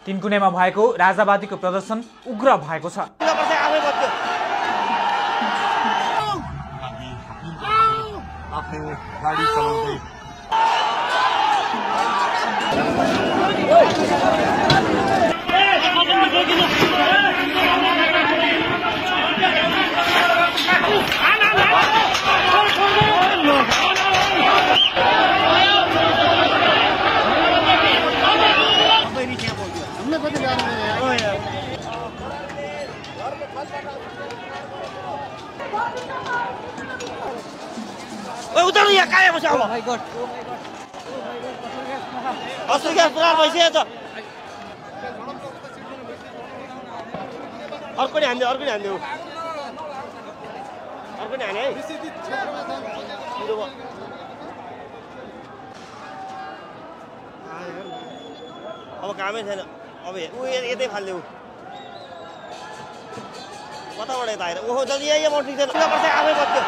तीनकुनेमा भएको राजावादीको प्रदर्शन उग्र भएको छ। उतार्नु यहाँ कहाँ बस्यो अब अस्ति ग्यास पुरा भइसक्यो त अर्को नि हान्दियो अर्को नि हान्दियो अर्को नि हाने है अब कामै छैन अब ऊ यतै फाल्दियो कताबाट यता आएर ओहो जल्दी यहाँ म ठिक छैन आफै बज्यो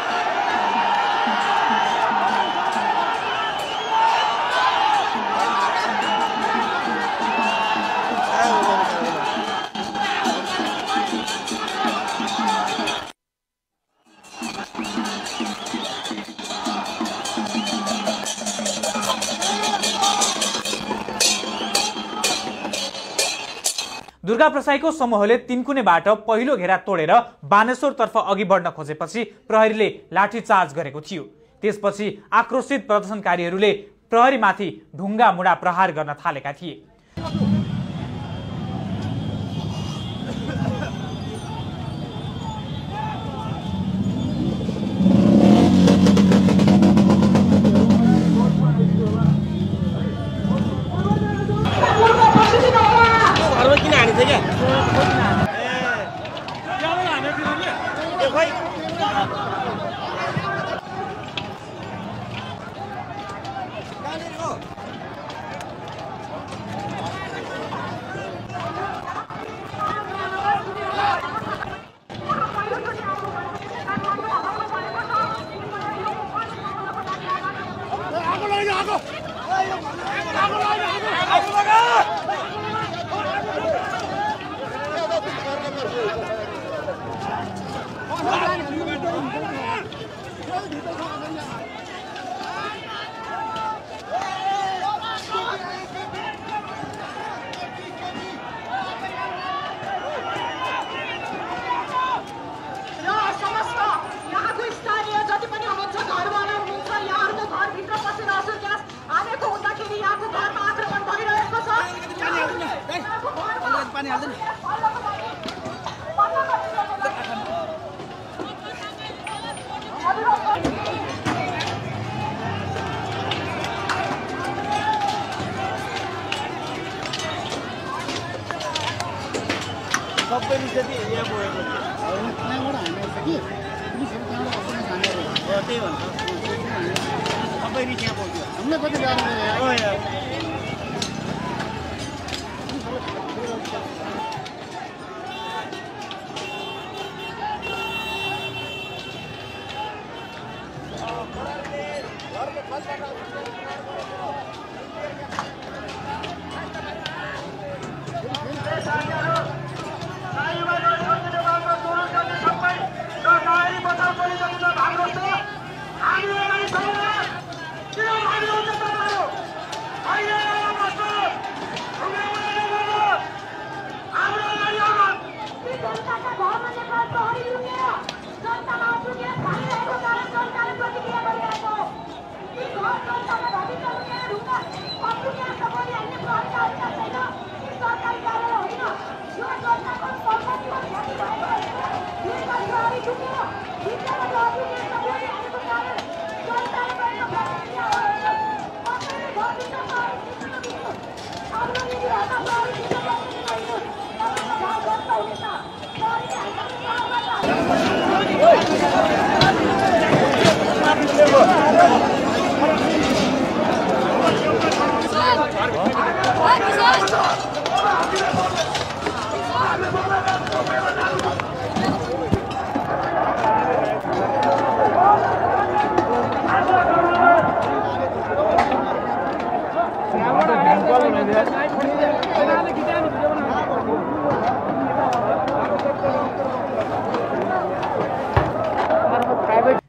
दुर्गा प्रसाईको समूहले तीनकुनेबाट पहिलो घेरा तोडेर बानेश्वरतर्फ अघि बढ्न खोजेपछि प्रहरीले लाठीचार्ज गरेको थियो। त्यसपछि आक्रोशित प्रदर्शनकारीहरूले प्रहरीमाथि ढुङ्गा मुढा प्रहार गर्न थालेका थिए। Are you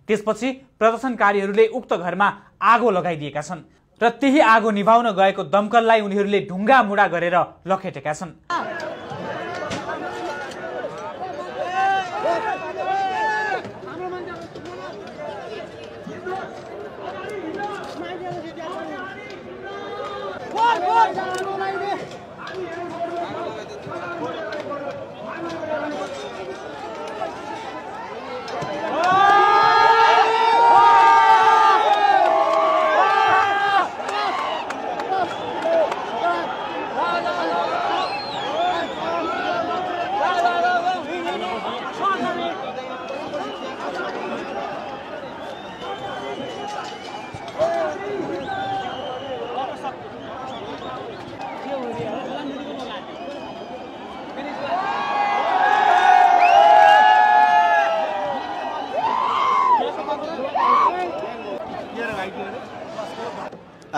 त्यसपछि प्रदर्शनकारीहरूले उक्त घरमा आगो लगाइदिएका छन् र त्यही आगो निभाउन गएको दमकललाई उनीहरूले ढुङ्गा मुढा गरेर लखेटेका छन्।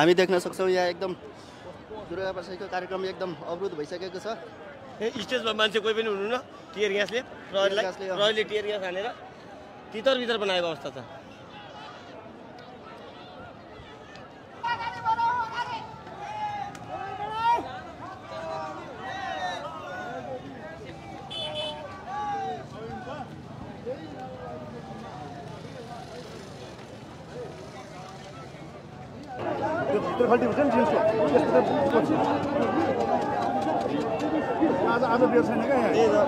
हामी देख्न सक्छौँ यहाँ एकदम दुर्गा बसाइको कार्यक्रम एकदम अवरुद्ध भइसकेको छ। स्टेजमा मान्छे कोही पनि हुनुहुन्न, टियर ग्यासले प्रहरीले टियर ग्यास हानेर तितर बनाएको अवस्था छ। खल्टी हुन्छ नि जिन्सको आज बेर छैन क्या यहाँ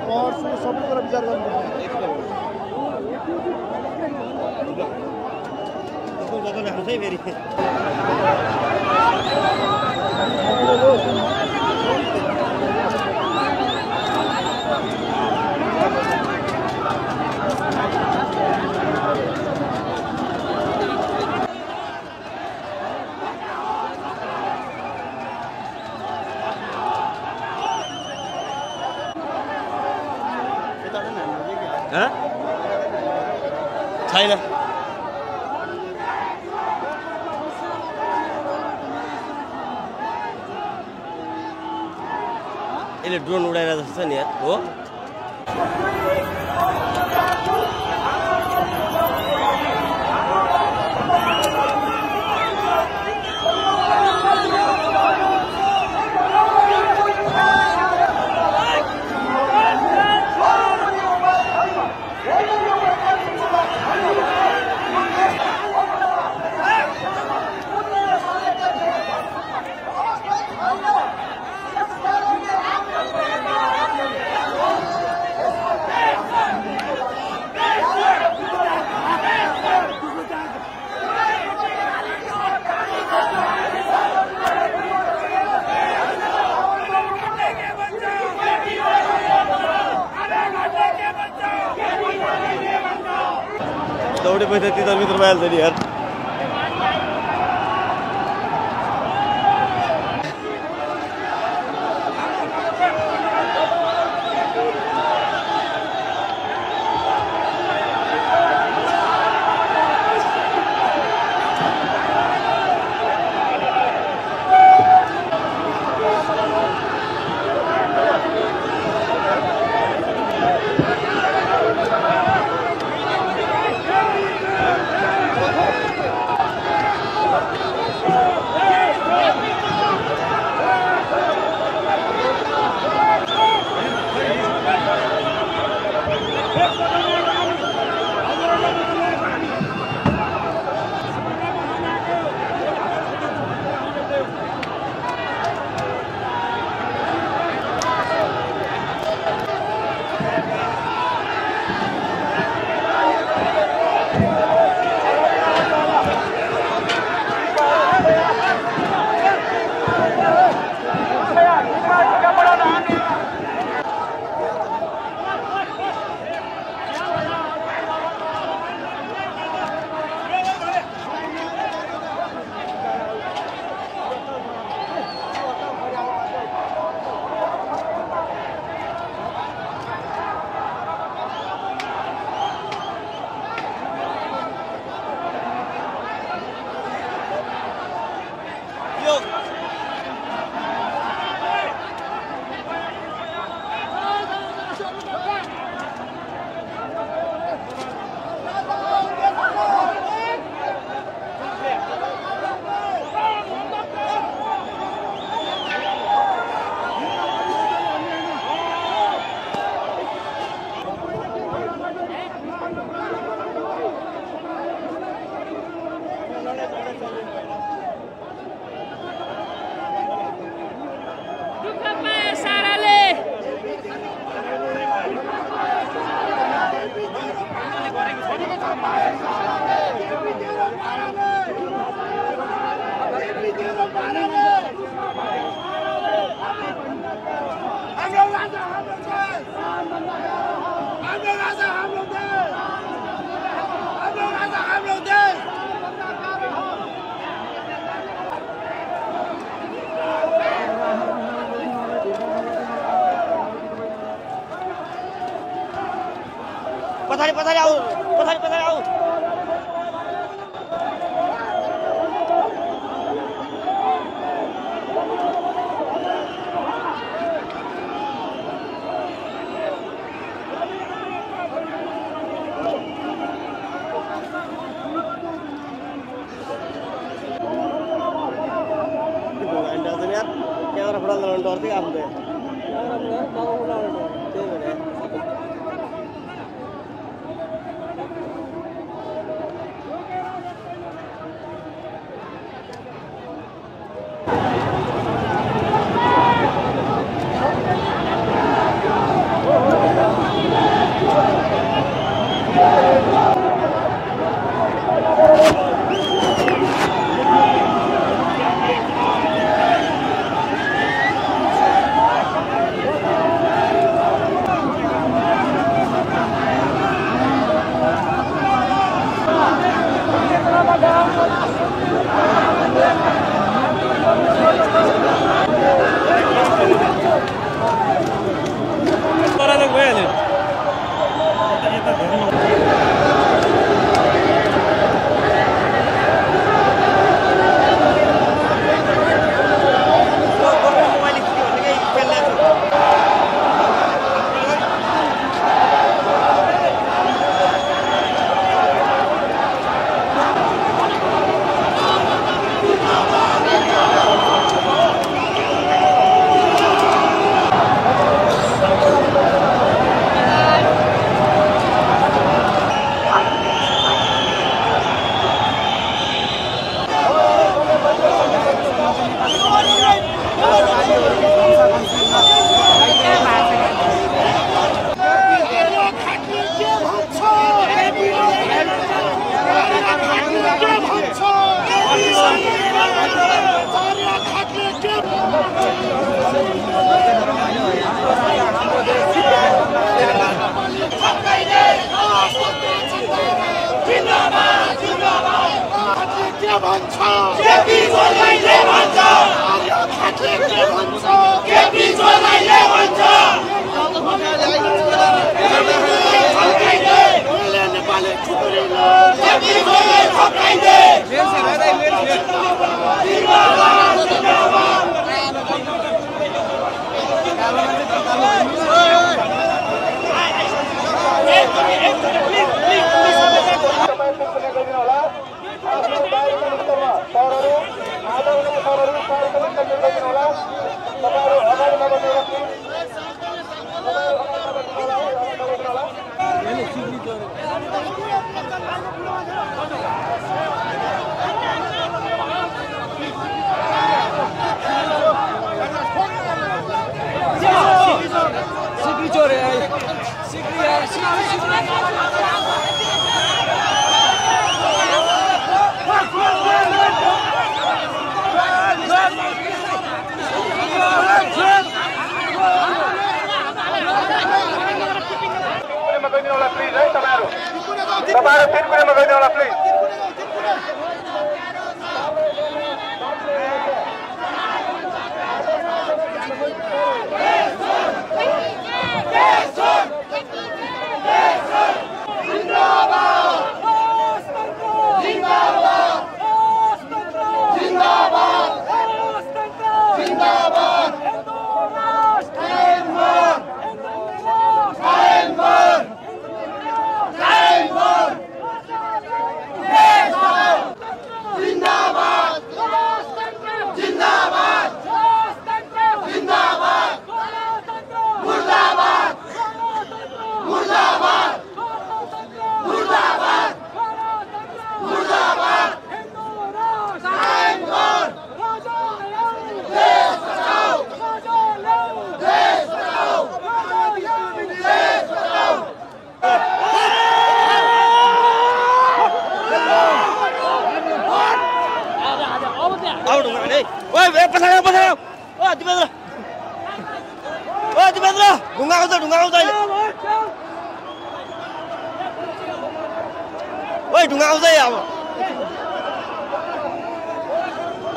पर्छ सबै कुरा विचार गर्नुपर्छ। छैन यसले ड्रोन उडाएर जस्तो छ नि यार हो। दौडे पैसा तितर भइहाल्छ नि यार। पछाडि पछाडि आऊ पछाडि पछाडि आऊ क्यामेरा फुटाल्दा डर थियो आफू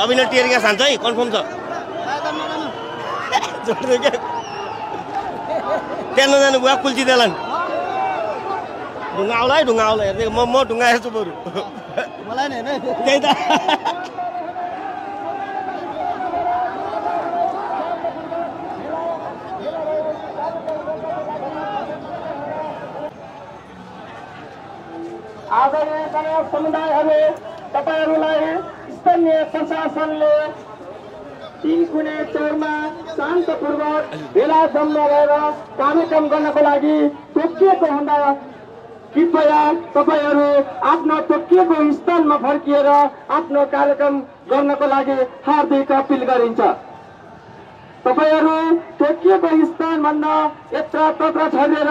अभिनय टियर ग्यास हान्छ है कन्फर्म छ त्यहाँ नजानु बुवा कुल्ची देलान् ढुङ्गा आउला है ढुङ्गा आउला हेर्ने म ढुङ्गा हेर्छु बरु मलाई नि होइन त्यही त आदरणीय कन्या समुदायहरू तपाईहरूलाई स्थानीय प्रशासनले 3 कुने चौरमा शान्तपूर्वक भेला जम्मा गरेर कार्यक्रम गर्नको लागि तोकिएको हुँदा कृपया तपाईहरू आफ्नो तोकिएको स्थानमा फर्किएर आफ्नो कार्यक्रम गर्नको लागि हार्दिक अपील गरिन्छ। तपाईहरू तोकिएको स्थानभन्दा यत्रतत्र छरिएर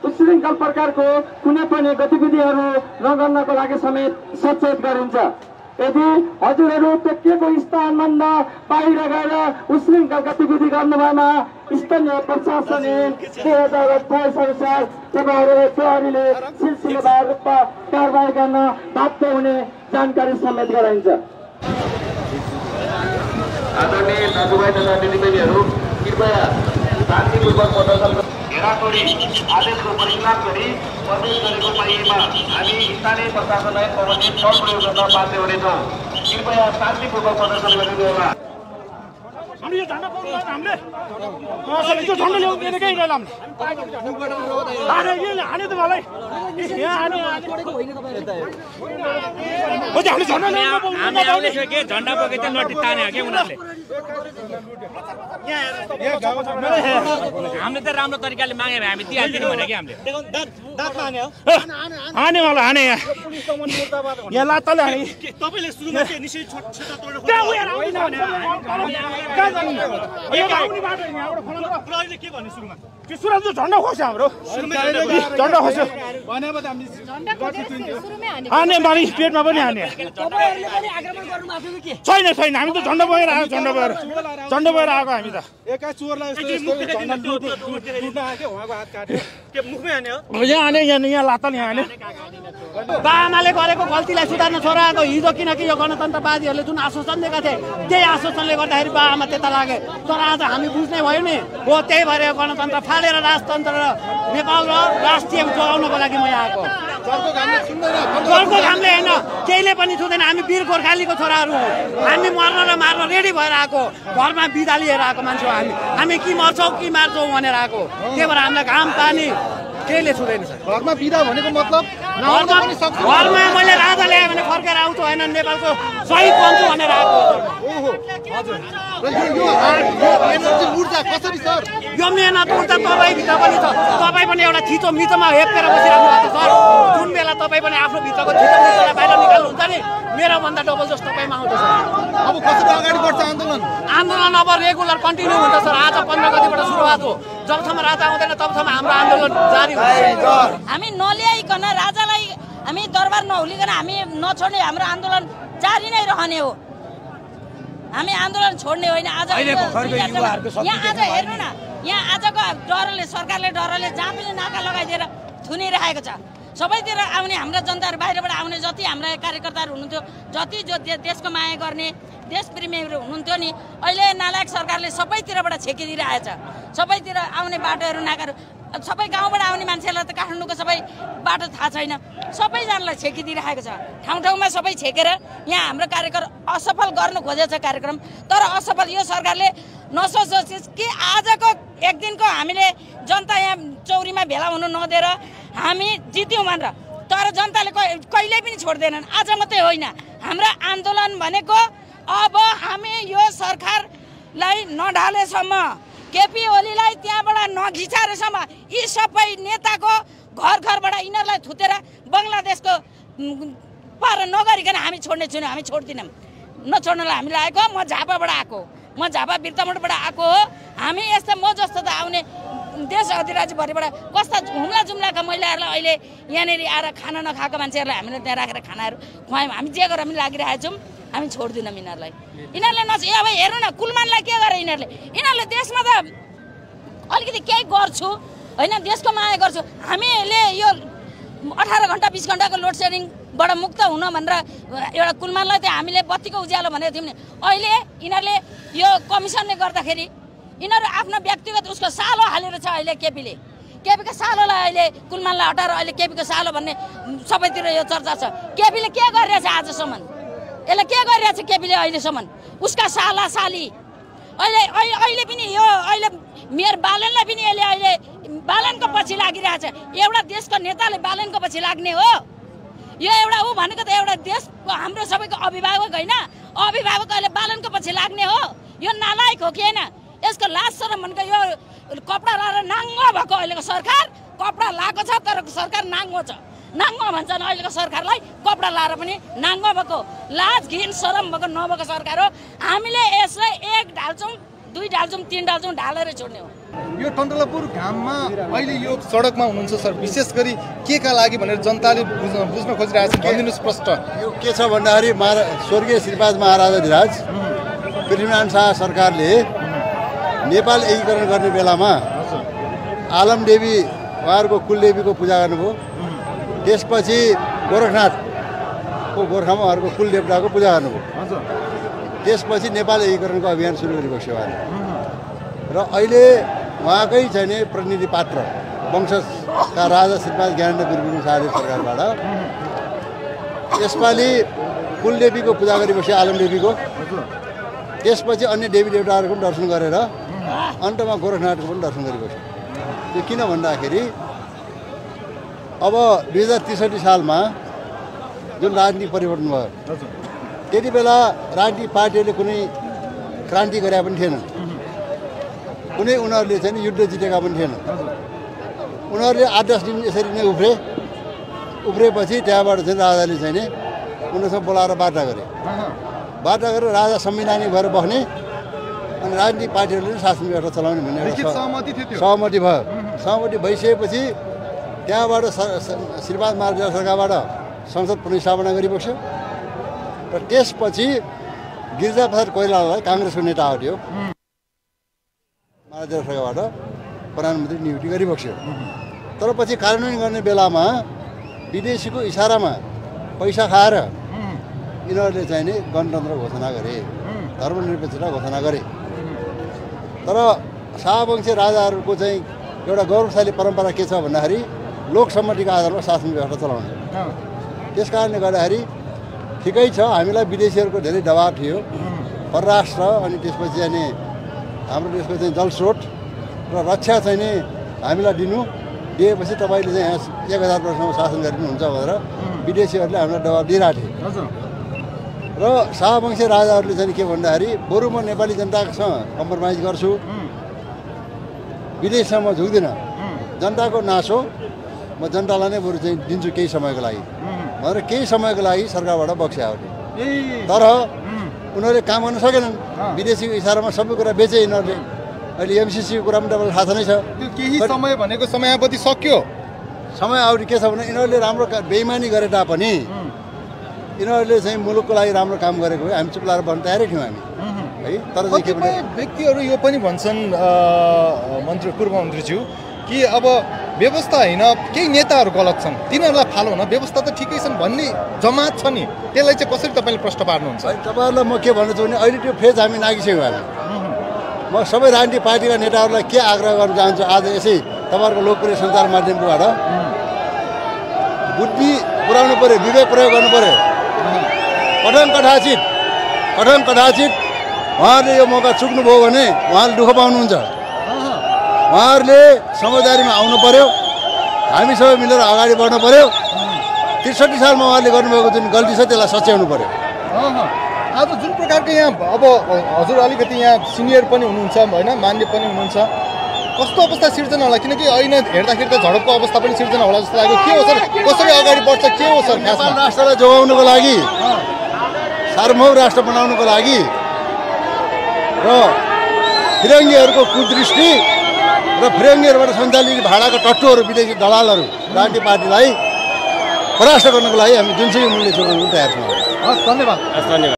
उशृङ्खल प्रकारको कुनै पनि गतिविधिहरू नगर्नको लागि समेत सचेत गरिन्छ। यदि हजुरहरू तोकिएको स्थानभन्दा बाहिर गएर उशृङ्खल गतिविधि गर्नुभएमा स्थानीय प्रशासनले 2028 अनुसार तपाईँहरू प्रहरीले सिलसिलेवार रूपमा कारबाही गर्न बाध्य हुने जानकारी समेत गराइन्छ। आदरणीय दाजुभाइ तथा दिदीबहिनीहरू कृपया शान्तिपूर्वक प्रदर्शन घेरातोडी आदेशको परिणाम गरी प्रवेश गरेको पाइएमा हामी स्थानीय प्रशासनलाई अवधिक बल प्रयोग गर्न बाध्य हुनेछौँ। कृपया शान्तिपूर्वक प्रदर्शन गरिदिनुहोला। हामीले यो झन्डा पाउनु हामीले यो झन्डा ल्याउनु दिएकै रहेन हामीले हाने त मलाई यहाँ हाने हो त हामीले झन्डा ल्याउनु हामी आउने थियो के झन्डा बोके चाहिँ नटी ताने हो के उनीहरूले हामीले त राम्रो तरिकाले मागे भए हामी दिइहाल्थ्यौँ भने के हामीले हाने मलाई हाने यहाँ लात्ताले हाने तपाईँले सुरुमा चाहिँ निश्चय छोटा तोडेर प्रहरीले के भन्ने सुरुमा त्यो सुरुमा त झन्डा खोज्छ हाम्रो झन्डा खोज्छ हाने मानि पेटमा पनि हाने छैन छैन हामी त झन्डा बोकेर आएको झन्डा बोकेर आएको हामी त एका चोरलाई यहाँ हाने यहाँ लात्ताले हाने बाआमाले गरेको गल्तीलाई सुधार्न छोराएको हिजो किनकि यो गणतन्त्रवादीहरूले जुन आश्वासन दिएका थिए त्यही आश्वासनले गर्दाखेरि बाआमा त्यता लागे तर आज हामी बुझ्ने भयो नि हो त्यही भएर गणतन्त्र फालेर राजतन्त्र र नेपाल र राष्ट्रिय जोगाउनको लागि म यहाँ आएको जलको घामले होइन केहीले पनि छुँदैन। हामी वीर गोर्खालीको छोराहरू हो। हामी मर्न र मार्न रेडी भएर आएको घरमा बिदा लिएर आएको मान्छे हो। हामी कि मर्छौँ कि मार्छौँ भनेर आएको त्यही भएर हामीलाई घाम पानी केहीले छुँदैन। घरमा बिदा भनेको मतलब घरमा मैले राजा ल्याएँ भने फर्केर आउँछु होइन नेपालको सही बन्छु भनेर आएको। यो मेहनत ऊर्जा तपाईँभित्र पनि छ। तपाईँ पनि एउटा थिचो मिचोमा हेपेर बसिराख्नु भएको छ सर। जुन बेला तपाईँ पनि आफ्नो भित्रको थिचो मिचोलाई बाहिर निकाल्नुहुन्छ नि मेरो भन्दा डबल जस्तो तपाईँमा आउँछ सर। अब कसरी अगाडि बढ्छ आन्दोलन अब रेगुलर कन्टिन्यू हुन्छ सर। आज 15 गतिबाट सुरुवात हो। जबसम्म राजा आउँदैन तबसम्म हाम्रो आन्दोलन जारी हुन्छ। हामी नल्याइकन राजालाई हामी दरबार नहुलिकन हामी नछोड्ने हाम्रो आन्दोलन जारी नै रहने हो। हामी आन्दोलन छोड्ने होइन। आज यहाँ आज हेर्नु न यहाँ आजको डरले सरकारले डरले जहाँ पनि नाका लगाइदिएर थुनिरहेको छ। सबैतिर आउने हाम्रा जनताहरू बाहिरबाट आउने जति हाम्रा कार्यकर्ताहरू हुनुहुन्थ्यो जति जो देशको माया गर्ने देशप्रेमीहरू हुनुहुन्थ्यो नि अहिले नालायक सरकारले सबैतिरबाट छेकिदिइरहेछ। सबैतिर आउने बाटोहरू नाकाहरू सबै गाउँबाट आउने मान्छेहरूलाई त काठमाडौँको सबै बाटो थाहा छैन। सबैजनालाई छेकिदिइरहेको छ। ठाउँ ठाउँमा सबै छेकेर यहाँ हाम्रो कार्यक्रम असफल गर्नु खोजेको छ कार्यक्रम। तर असफल यो सरकारले नसोचोस् कि आजको एक दिनको हामीले जनता यहाँ चौरीमा भेला हुनु नदिएर हामी जित्यौँ भनेर। तर जनताले कहिल्यै पनि छोड्दैनन्। आज मात्रै होइन हाम्रो आन्दोलन भनेको अब हामी यो सरकारलाई नढालेसम्म केपी ओलीलाई त्यहाँबाट नघिचारेसम्म यी सबै नेताको घर घरबाट यिनीहरूलाई थुतेर बङ्गलादेशको पार नगरिकन हामी छोड्ने छैनौँ। हामी छोड्दिनौँ। नछोड्नलाई हामी लागेको। म झापाबाट आएको। म झापा बिर्तामोडबाट आएको हो। हामी यस्तो म जस्तो त आउने देश अधिराज्यभरिबाट कस्ता हुम्ला जुम्लाका महिलाहरूलाई अहिले यहाँनिर आएर खाना नखाएको मान्छेहरूलाई हामीले त्यहाँ राखेर खानाहरू खुवायौँ। हामी जे गरेर पनि लागिरहेको छौँ। हामी छोड्दिनौँ यिनीहरूलाई। यिनीहरूले अब हेर्नु न कुलमानलाई के गरे यिनीहरूले देशमा त अलिकति केही गर्छु होइन देशको माया गर्छु। हामीले यो 18 घन्टा 20 घन्टाको लोड सेडिङबाट मुक्त हुन भनेर एउटा कुलमानलाई चाहिँ हामीले बत्तीको उज्यालो भनेको थियौँ नि। अहिले यिनीहरूले यो कमिसनले गर्दाखेरि यिनीहरू आफ्नो व्यक्तिगत उसको सालो हालेर छ। अहिले केपीको सालोलाई अहिले कुलमानलाई हटाएर अहिले केपीको सालो भन्ने सबैतिर यो चर्चा छ। केपीले के गरिरहेछ आजसम्म? यसले के गरिरहेछ केपीले अहिलेसम्म? उसका साला साली अहिले पनि यो अहिले मेयर बालनलाई पनि यसले अहिले बालनको पछि लागिरहेछ। एउटा देशको नेताले बालनको पछि लाग्ने हो? यो एउटा ऊ भनेको त एउटा देशको हाम्रो सबैको अभिभावक होइन? अभिभावक अहिले बालनको पछि लाग्ने हो? यो नालायक हो कि होइन? यसको लाज शरम भनेको यो कपडा लाएर नाङ्गो भएको अहिलेको सरकार कपडा लाएको छ तर सरकार नाङ्गो छ। नाङ्गो भन्छन् अहिलेको सरकारलाई, कपडा लाएर पनि नाङ्गो भएको लाज घिन शरम भएको नभएको सरकार हो। हामीले यसलाई 1 ढाल्छौँ 2 ढाल्छौँ 3 ढाल्छौँ ढालेरै छोड्ने हो। यो टन्टलापुर घाममा अहिले यो सडकमा हुनुहुन्छ सर, विशेष गरी के का लागि भनेर जनताले बुझ्न खोजिरहेको छ, भनिदिनुहोस् प्रष्ट। यो के छ भन्दाखेरि स्वर्गीय श्रीपाद महाराजाधिराज पृथ्वीनारायण शाह सरकारले नेपाल एकीकरण गर्ने बेलामा आलमदेवी उहाँहरूको कुलदेवीको पूजा गर्नुभयो। त्यसपछि गोरखनाथको गोर्खामा उहाँहरूको कुलदेवताको पूजा गर्नुभयो। त्यसपछि नेपाल एकीकरणको अभियान सुरु गरिबस्यो उहाँले। र अहिले उहाँकै चाहिँ नि प्रतिनिधि पात्र वंशका राजा श्रीपाद ज्ञानेन्द्र वीरविक्रम शाहले सरकारबाट यसपालि कुलदेवीको पूजा गरिबस्यो, आलमदेवीको। त्यसपछि अन्य देवी देवताहरूको पनि दर्शन गरेर अन्तमा गोरखनाथको पनि दर्शन गरिबस्यो। त्यो किन भन्दाखेरि अब 2063 सालमा जुन राजनीतिक परिवर्तन भयो त्यति बेला राजनीतिक पार्टीहरूले कुनै क्रान्ति गरे पनि थिएनन्, कुनै उनीहरूले चाहिँ युद्ध जितेका पनि थिएनन्। उनीहरूले 8-10 दिन यसरी नै उफ्रेपछि त्यहाँबाट चाहिँ राजाले चाहिँ नि उनीहरूसँग बोलाएर वार्ता गरे। वार्ता गरेर राजा संविधानिक भएर बस्ने अनि राजनीतिक पार्टीहरूले नै शासन व्यवस्था चलाउने भन्ने सहमति भयो। सहमति भइसकेपछि त्यहाँबाट श्रीपाद महाराजा सरकारबाट संसद पुनर्स्थापना गरिबस्यो। र त्यसपछि गिरिजाप्रसाद कोइरालालाई काङ्ग्रेसको नेता हट्यो, महाराजा सरकारबाट प्रधानमन्त्री नियुक्ति गरिबस्यो। तर पछि कार्यान्वयन गर्ने बेलामा विदेशीको इसारामा पैसा खाएर यिनीहरूले चाहिँ नि गणतन्त्र घोषणा गरे, धर्मनिरपेक्षता घोषणा गरे। तर शाहवंशी राजाहरूको चाहिँ एउटा गौरवशाली परम्परा के छ भन्दाखेरि लोकसम्मतिको आधारमा शासन व्यवस्था चलाउने। त्यस कारणले गर्दाखेरि ठिकै छ, हामीलाई विदेशीहरूको धेरै दबाब थियो, परराष्ट्र अनि त्यसपछि अनि हाम्रो देशको चाहिँ जलस्रोत र रक्षा चाहिँ नि हामीलाई दिएपछि तपाईँले चाहिँ यहाँ 1000 वर्षसम्म शासन गरिदिनुहुन्छ भनेर विदेशीहरूले हामीलाई दबाब दिइरहेको थियो। र शाहवंशी राजाहरूले चाहिँ के भन्दाखेरि बरु म नेपाली जनतासँग कम्प्रोमाइज गर्छु, विदेशसम्म झुक्दिनँ, जनताको नासो म जनतालाई नै बरु चाहिँ दिन्छु केही समयको लागि भनेर केही समयको लागि सरकारबाट बक्स्या हो। तर उनीहरूले काम गर्न सकेनन्, विदेशीको इसारामा सबै कुरा बेचे यिनीहरूले। अहिले एमसिसीको कुरा पनि तपाईँलाई थाहा छ नै छ। त्यो केही समय भनेको समयावधि सक्यो। समयावधि के छ भने यिनीहरूले राम्रो बेइमानी गरे तापनि यिनीहरूले चाहिँ मुलुकको लागि राम्रो काम गरेको हो, हामी चुप लाएर भन्न तयारै थियौँ हामी है। तर व्यक्तिहरू यो पनि भन्छन् पूर्व मन्त्रीज्यू कि अब व्यवस्था होइन, केही नेताहरू गलत छन्, तिनीहरूलाई फालो हुन व्यवस्था त ठिकै छन् भन्ने जमात छ नि, त्यसलाई चाहिँ कसरी तपाईँले प्रश्न पार्नुहुन्छ? तपाईँहरूलाई म के भन्न चाहन्छु भने अहिले त्यो फेज हामी नागिसक्यौँ हामी। म सबै राजनीतिक पार्टीका नेताहरूलाई के आग्रह गर्न चाहन्छु आज यसै तपाईँहरूको लोकप्रिय सञ्चार माध्यमबाट बुद्धि पुर्याउनु पऱ्यो, विवेक प्रयोग गर्नु पऱ्यो। कठन कदाचित उहाँहरूले यो मौका चुक्नुभयो भने उहाँले दुःख पाउनुहुन्छ। उहाँहरूले समझदारीमा आउनु पर्यो, हामी सबै मिलेर अगाडि बढ्नु पर्यो। 63 सालमा उहाँले गर्नुभएको जुन गल्ती छ त्यसलाई सच्याउनु पर्यो। आज जुन प्रकारको यहाँ अब हजुर अलिकति यहाँ सिनियर पनि हुनुहुन्छ होइन, मान्य पनि हुनुहुन्छ, कस्तो अवस्था सिर्जना होला? किनकि अहिले हेर्दाखेरि त झडपको अवस्था पनि सिर्जना होला जस्तो लाग्यो। के हो सर, कसरी अगाडि बढ्छ, के हो सर? राष्ट्रलाई जोगाउनुको लागि, सार्वभौम राष्ट्र बनाउनुको लागि र फिरङ्गीहरूको कुदृष्टि र फिरङ्गीहरूबाट सञ्चालित भाडाका टट्टुहरू विदेशी दलालहरू राजनीतिक पार्टीलाई परास्त गर्नको लागि हामी जुनसुकै मूल्य चुकाउन तयार छौँ। धन्यवाद।